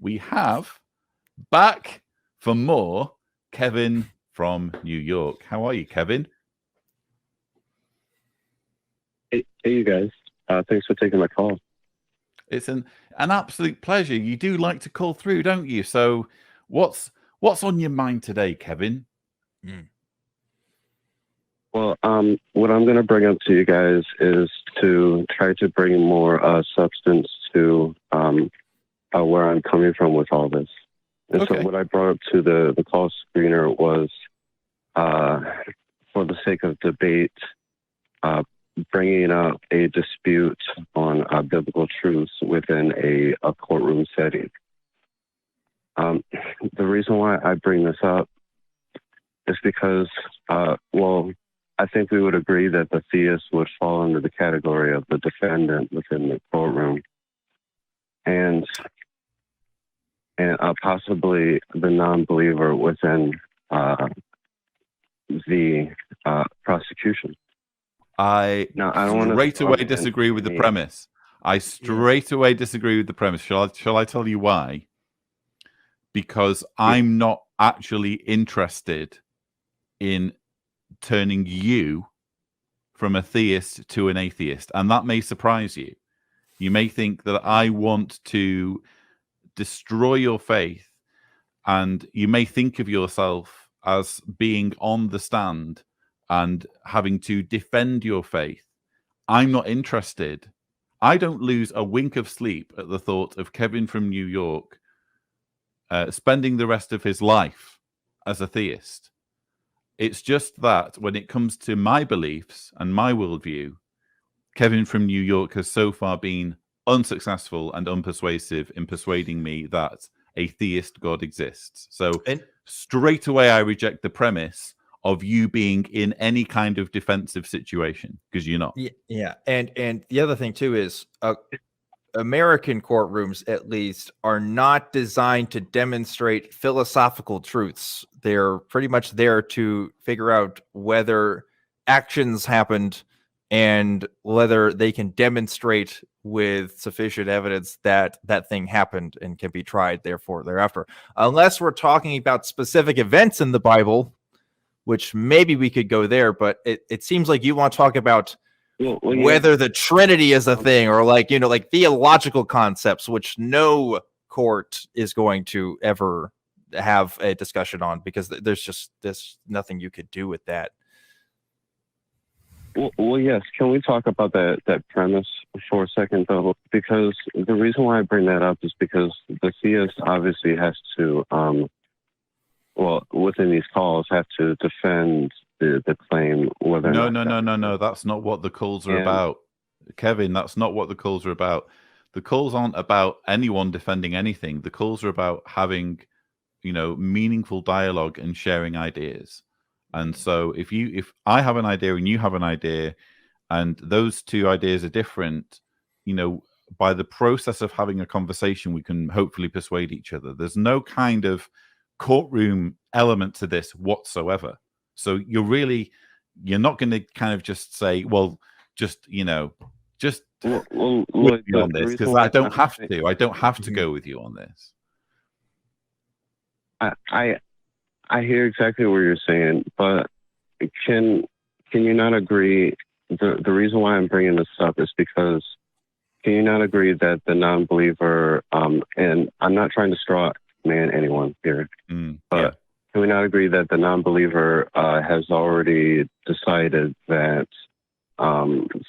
we have back for more Kevin from New York. How are you, Kevin? Hey, you guys. Thanks for taking my call. It's an absolute pleasure. You do like to call through, don't you? So what's on your mind today, Kevin? Well, what I'm going to bring up to you guys is to try to bring more substance to where I'm coming from with all this. And Okay. so what I brought up to the call screener was, for the sake of debate, bringing up a dispute on biblical truths within a courtroom setting. The reason why I bring this up is because, well, I think we would agree that the theists would fall under the category of the defendant within the courtroom, and possibly the non-believer within the prosecution. I straight away disagree with the premise. I straight away disagree with the premise. Shall I tell you why? Because I'm not actually interested in turning you from a theist to an atheist. And that may surprise you. You may think that I want to destroy your faith, and you may think of yourself as being on the stand and having to defend your faith. I'm not interested. I don't lose a wink of sleep at the thought of Kevin from New York spending the rest of his life as a theist. It's just that when it comes to my beliefs and my worldview, Kevin from New York has so far been unsuccessful and unpersuasive in persuading me that a theist God exists. So straight away, I reject the premise of you being in any kind of defensive situation, because you're not. Yeah. And the other thing too is American courtrooms, at least, are not designed to demonstrate philosophical truths. They're pretty much there to figure out whether actions happened and whether they can demonstrate with sufficient evidence that that thing happened and can be tried thereafter. Unless we're talking about specific events in the Bible, which maybe we could go there, but it seems like you want to talk about whether the Trinity is a thing, or like theological concepts, which no court is going to ever have a discussion on, because there's nothing you could do with that. Well, yes. Can we talk about that premise for a second, though? Because the reason why I bring that up is because the theist obviously has to, within these calls, have to defend the claim. Whether No. That's not what the calls are about, Kevin. That's not what the calls are about. The calls aren't about anyone defending anything. The calls are about having, meaningful dialogue and sharing ideas. And so if I have an idea and you have an idea, and those two ideas are different, by the process of having a conversation, we can hopefully persuade each other. There's no kind of courtroom element to this whatsoever. So you're not going to kind of just say, well, Lloyd, on this, because I don't have to. I don't have to go with you on this. I hear exactly what you're saying, but can you not agree? The reason why I'm bringing this up is because can you not agree that the non-believer, and I'm not trying to straw man anyone here, but can we not agree that the non-believer has already decided that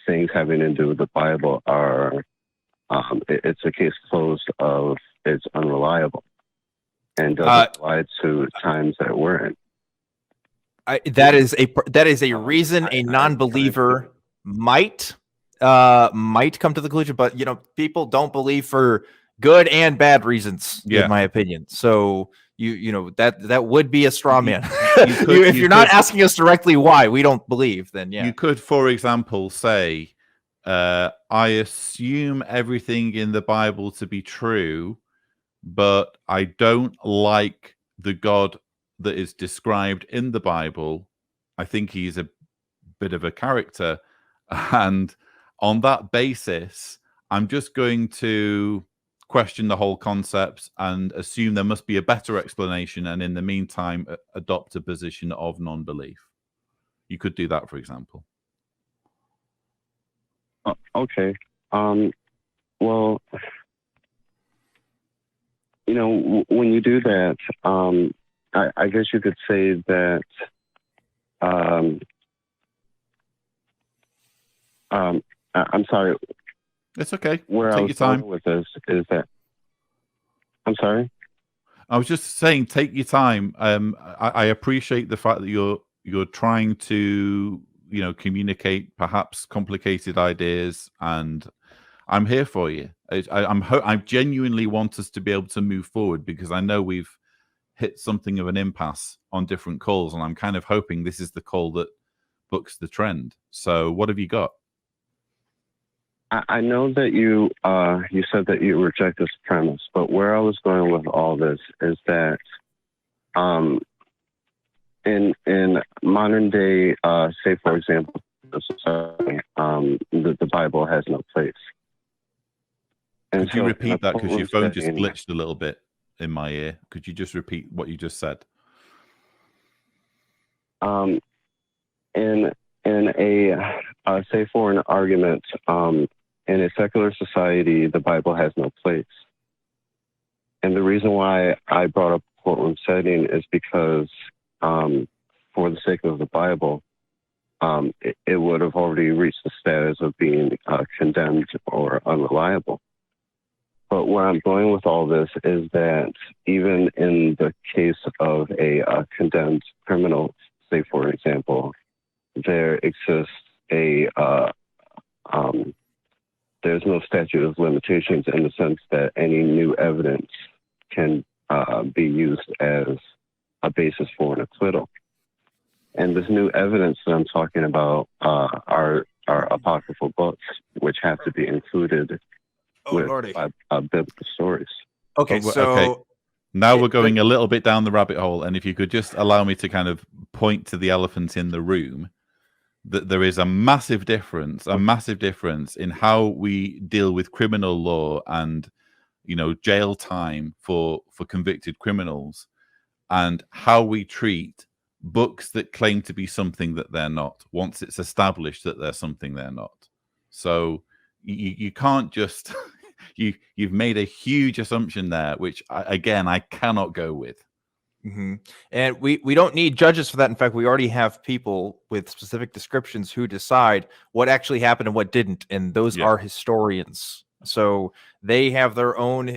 things having to do with the Bible are, it's a case closed of it's unreliable and doesn't apply to times that we're in? That is a reason a non-believer might come to the conclusion, but people don't believe for good and bad reasons, in my opinion. So that would be a straw man. If you're not asking us directly why we don't believe, then you could, for example, say, I assume everything in the Bible to be true, but I don't like the God that is described in the Bible. I think he's a bit of a character, and on that basis, I'm just going to question the whole concept and assume there must be a better explanation, and in the meantime adopt a position of non-belief. You could do that, for example. Okay. Well, when you do that, I guess you could say that I'm sorry. It's okay. Where take I was your time going with this is that I'm sorry. I was just saying, take your time. I appreciate the fact that you're trying to communicate perhaps complicated ideas, and I'm here for you. I genuinely want us to be able to move forward, because I know we've hit something of an impasse on different calls, and I'm kind of hoping this is the call that books the trend. So what have you got? I know that you said that you reject this premise, but where I was going with all this is that in modern day, say for example, the Bible has no place. And could you repeat that, because your phone just glitched a little bit in my ear? Could you just repeat what you just said? In a say for an argument, in a secular society, the Bible has no place. And the reason why I brought up courtroom setting is because, for the sake of the Bible, it would have already reached the status of being condemned or unreliable. But where I'm going with all this is that even in the case of a condemned criminal, say for example, there exists there's no statute of limitations, in the sense that any new evidence can be used as a basis for an acquittal. And this new evidence that I'm talking about are apocryphal books, which have to be included with biblical stories. Okay, so now we're going a little bit down the rabbit hole, and if you could just allow me to kind of point to the elephant in the room, that there is a massive difference in how we deal with criminal law and jail time for convicted criminals, and how we treat books that claim to be something that they're not, once it's established that they're something they're not. So you can't just you've made a huge assumption there, which I cannot go with. Mm-hmm. And we don't need judges for that. In fact, we already have people with specific descriptions who decide what actually happened and what didn't, and those are historians. So they have their own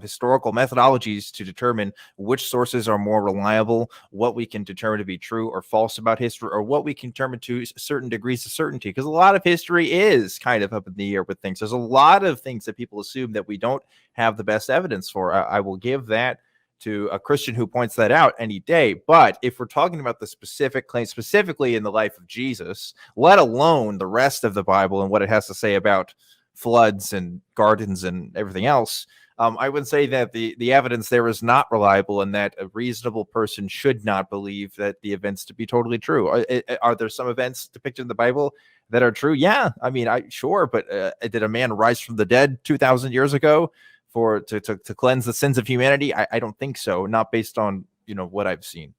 historical methodologies to determine which sources are more reliable, what we can determine to be true or false about history, or what we can determine to certain degrees of certainty. Because a lot of history is kind of up in the air with things. There's a lot of things that people assume that we don't have the best evidence for. I will give that to a Christian who points that out any day. But if we're talking about the specific claim, specifically in the life of Jesus, let alone the rest of the Bible and what it has to say about floods and gardens and everything else, I would say that the evidence there is not reliable, and that a reasonable person should not believe that the events to be totally true. Are there some events depicted in the Bible that are true? Yeah, I mean, sure, but did a man rise from the dead 2,000 years ago to cleanse the sins of humanity? I don't think so. Not based on what I've seen.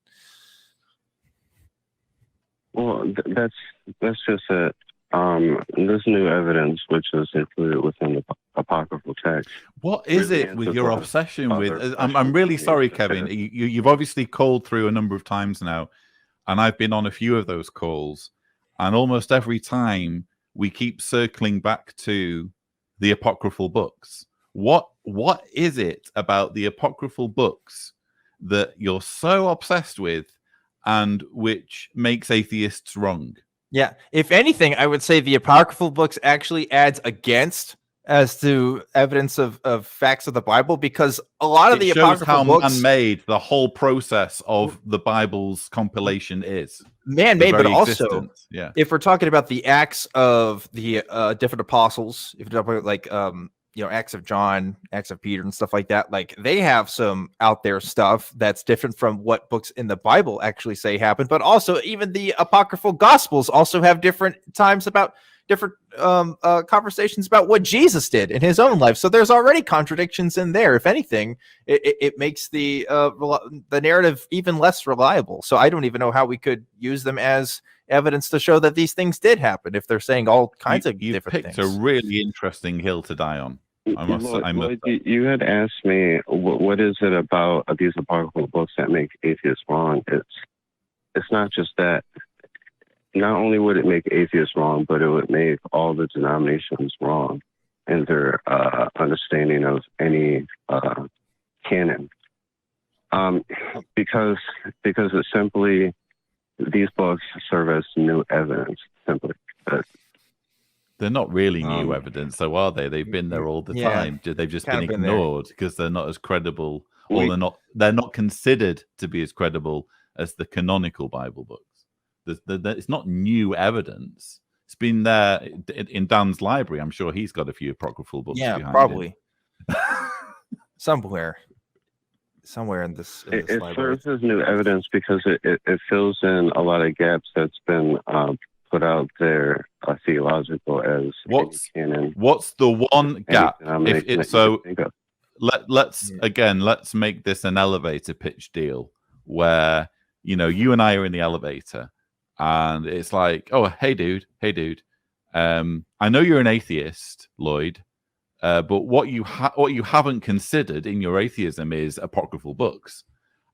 Well, that's just it. This new evidence, which is included within the apocryphal text. What is it with your obsession with? I'm really sorry, Kevin. You've obviously called through a number of times now, and I've been on a few of those calls, and almost every time we keep circling back to the apocryphal books. What is it about the apocryphal books that you're so obsessed with, and which makes atheists wrong? Yeah, if anything, I would say the apocryphal books actually adds against as to evidence of facts of the Bible, because a lot of the apocryphal books, how man-made the whole process of the Bible's compilation is. Man-made, but also, if we're talking about the acts of the different apostles, if you're talking about like Acts of John, Acts of Peter, and stuff like that, like they have some out there stuff that's different from what books in the Bible actually say happened. But also, even the apocryphal Gospels also have different times about conversations about what Jesus did in his own life. So there's already contradictions in there. If anything, it makes the narrative even less reliable. So I don't even know how we could use them as evidence to show that these things did happen if they're saying all kinds of different things. You've picked a really interesting hill to die on. Lloyd, you had asked me what is it about these apocryphal books that make atheists wrong. It's not just that. Not only would it make atheists wrong, but it would make all the denominations wrong in their understanding of any canon. Because it's simply, these books serve as new evidence, simply. They're not really new evidence, though, are they? They've been there all the time. They've just been ignored because they're not as credible, or they're not considered to be as credible as the canonical Bible books. It's not new evidence. It's been there in Dan's library. I'm sure he's got a few apocryphal books. Yeah, behind probably somewhere in this it library. serves as new evidence because it fills in a lot of gaps that's been put out there theological as canon. What's the one gap? Let's make this an elevator pitch deal where you and I are in the elevator. And it's like, oh, hey, dude. I know you're an atheist, Lloyd, but what you haven't considered in your atheism is apocryphal books.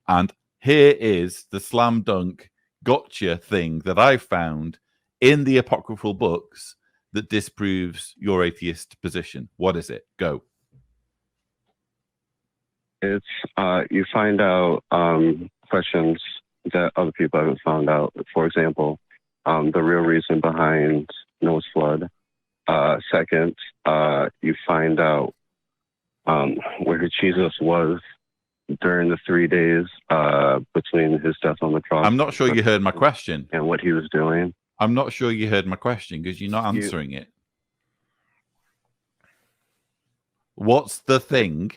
And here is the slam dunk gotcha thing that I found in the apocryphal books that disproves your atheist position. What is it? Go. It's you find out questions that other people haven't found out. For example, the real reason behind Noah's flood. Second, you find out where Jesus was during the 3 days between his death on the cross. I'm not sure you heard my question. And what he was doing. I'm not sure you heard my question because you're not answering it. What's the thing?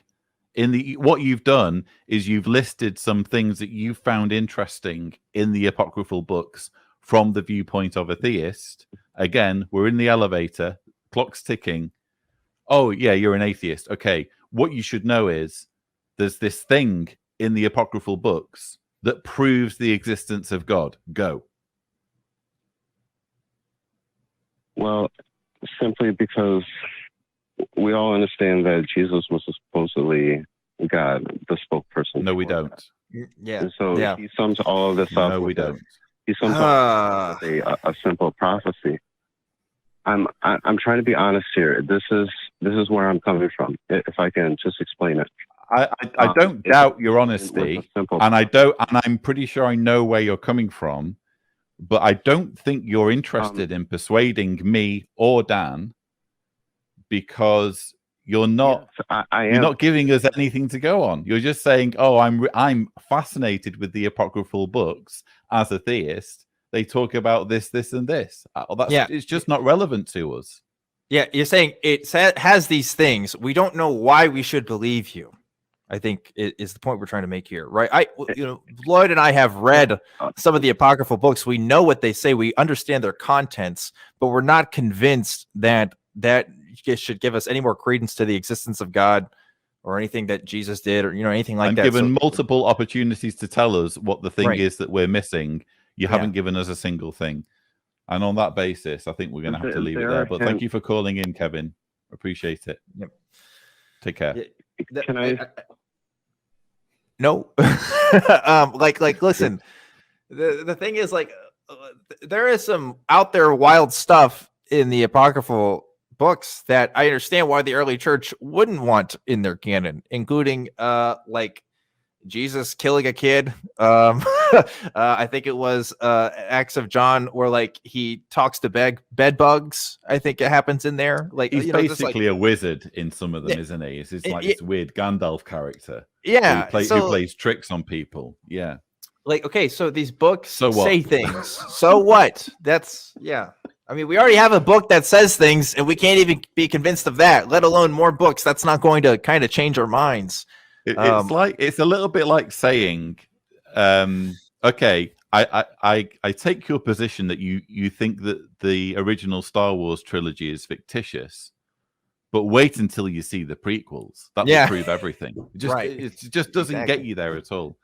What you've done is you've listed some things that you found interesting in the apocryphal books from the viewpoint of a theist. Again, we're in the elevator, clock's ticking. Oh, yeah, you're an atheist. Okay, what you should know is there's this thing in the apocryphal books that proves the existence of God. Go. Well, simply because we all understand that Jesus was supposedly God, the spokesperson. No, we don't. Yeah. And so he sums all of this up. No, we don't. He sums up with a simple prophecy. I'm trying to be honest here. This is where I'm coming from. If I can just explain it. I don't doubt your honesty, and I'm pretty sure I know where you're coming from, but I don't think you're interested in persuading me or Dan. Because you're not, you're not giving us anything to go on. You're just saying, "Oh, I'm fascinated with the apocryphal books as a theist. They talk about this, and this. It's just not relevant to us." Yeah, you're saying it has these things. We don't know why we should believe you. I think is the point we're trying to make here, right? Lloyd and I have read some of the apocryphal books. We know what they say. We understand their contents, but we're not convinced that should give us any more credence to the existence of God or anything that Jesus did or anything like that. Given multiple opportunities to tell us what the thing is that we're missing, you haven't given us a single thing. And on that basis, I think we're going to have to leave it there. But thank you for calling in, Kevin. Appreciate it. Yep. Take care. Can I? No. Listen. The thing is, there is some out there wild stuff in the apocryphal books that I understand why the early church wouldn't want in their canon, including Jesus killing a kid. I think it was Acts of John where he talks to bed bugs. I think it happens in there. He's basically a wizard in some of them, isn't he? It's this weird Gandalf character. Yeah, who plays tricks on people. Yeah. So these books say things. So what? I mean, we already have a book that says things, and we can't even be convinced of that, let alone more books. That's not going to kind of change our minds. It's a little bit like saying, okay, I take your position that you think that the original Star Wars trilogy is fictitious, but wait until you see the prequels. That will prove everything. It just doesn't get you there at all.